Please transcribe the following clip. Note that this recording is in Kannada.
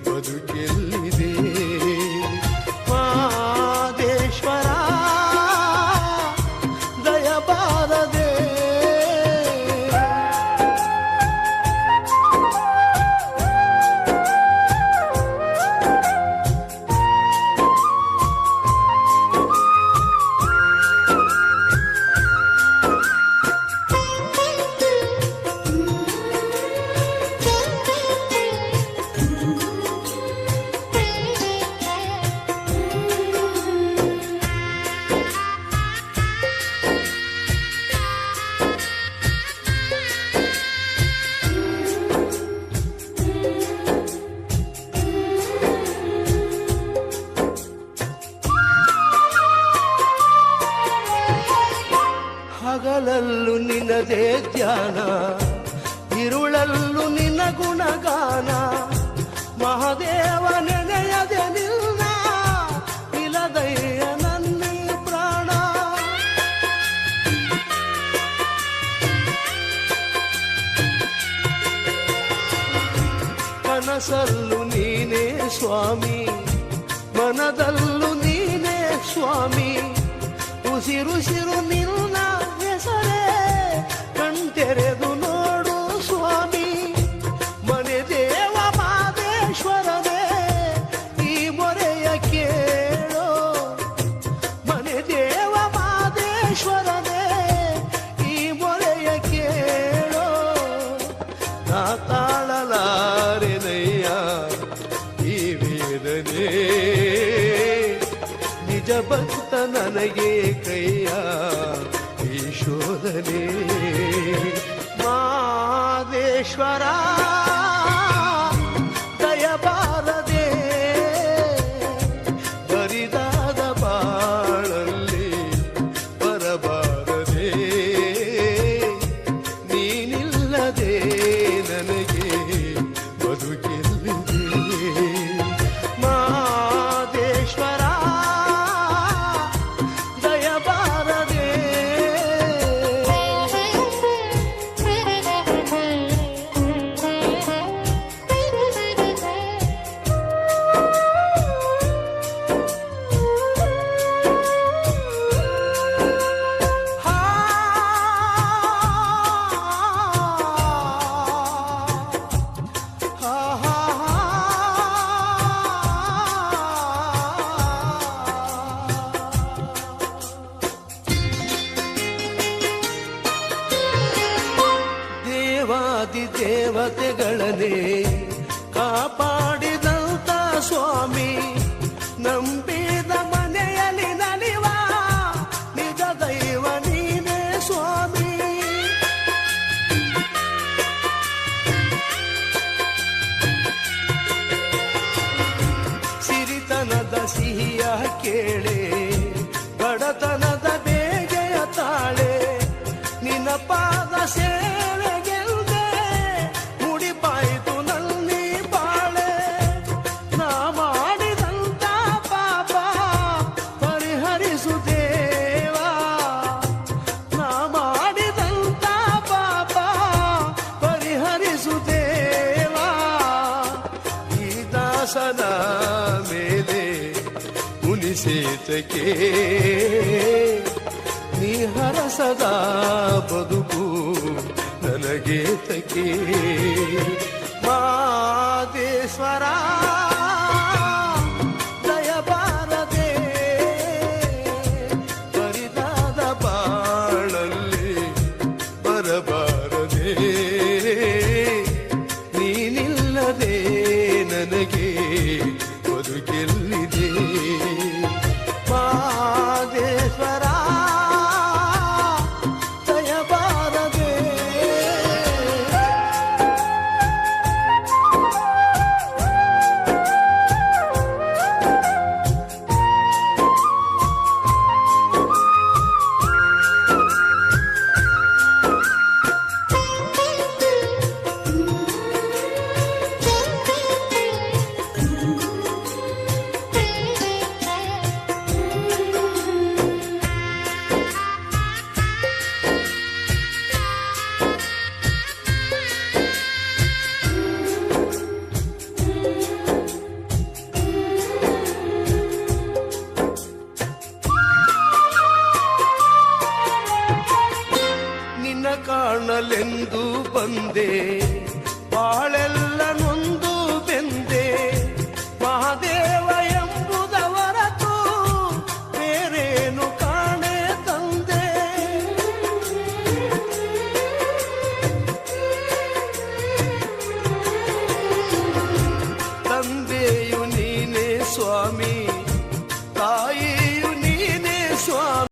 ಬದುಕೆಲ್ಲಿದೆ ಮಾದೇಶ್ವರ ದಯಬಾರದೆ ಹಗಲಲ್ಲೂ ನಿನ್ನದೇ ಧ್ಯಾನ ಇರುಳಲ್ಲೂ ನಿನ್ನ ಗುಣಗಾನ ಮಹಾದೇವ ನೆನೆಯದೆ ನಿನ್ನ ಇಲದಯ್ಯ ನನ್ನಿ ಪ್ರಾಣ ಕನಸಲ್ಲೂ ನೀನೇ ಸ್ವಾಮಿ ಮನದಲ್ಲೂ ನೀನೇ ಸ್ವಾಮಿ ಉಸಿರುಸಿರು ನಿನ್ನ ಹೆಸರೇ ಕಣ್ತೆರೆದು ನೋಡು ಸ್ವಾಮಿ ಮನೆ ದೇವ ಮಾದೇಶ್ವರನೇ ಈ ಮೊರೆಯ ಕೇಳೋ ಮನೆ ದೇವ ಮಾದೇಶ್ವರನೇ ಈ ಮೊರೆಯ ಕೇಳೋ ನಾ ತಾಳಲಾರೆನಯ್ಯ ಈ ವೇದನೆ ನಿಜ ಭಕ್ತ ನನಗೆ ಕೈಯ ಈ ಶೋಧನೆ ಮಾದೇಶ್ವರ ದಯಬಾರದೆ ಬರಿದಾದ ಬಾಳಲ್ಲಿ ಬರಬಾರದೆ ನೀನಿಲ್ಲದೆ ನನಗೆ ಬದುಕೆಲ್ಲಿದೆ ಮಾದೇಶ್ವರ ದೇವತೆಗಳನ್ನೇ ಕಾಪಾಡಿದಂತ ಸ್ವಾಮಿ ನಂಬಿದ ಮನೆಯಲ್ಲಿ ನಲಿವ ನಿಜ ದೈವ ನೀನೇ ಸ್ವಾಮಿ ಸಿರಿತನದ ಸಿಹಿಯ ಕೇಳೆ ಬಡತನದ ಬೇಗೆಯ ತಾಳೆ ನಿನ್ನ ಪಾದ ಸೇವೆಗೆ ಮೇಲೆ ಮುನಿಸೇತಕ್ಕೆ ನೀ ಹರಸದ ಬದುಕು ನನಗೆ ತಕೆ ಮಾದೇಶ್ವರ ದಯಬಾರದೆ ಬರಿದಾದ ಬಾಳಲ್ಲಿ ಬರಬಾರದೆ ನೀನಿಲ್ಲದೆ ನನಗೆ ಬದುಕೆಲ್ಲಿದೆ ಮಾದೇಶ್ವರ ದಯಬಾರದೆ ಎಂದು ಬಂದೆ ಬಾಳೆಲ್ಲ ನೊಂದು ಬೆಂದೆ ಮಹಾದೇವ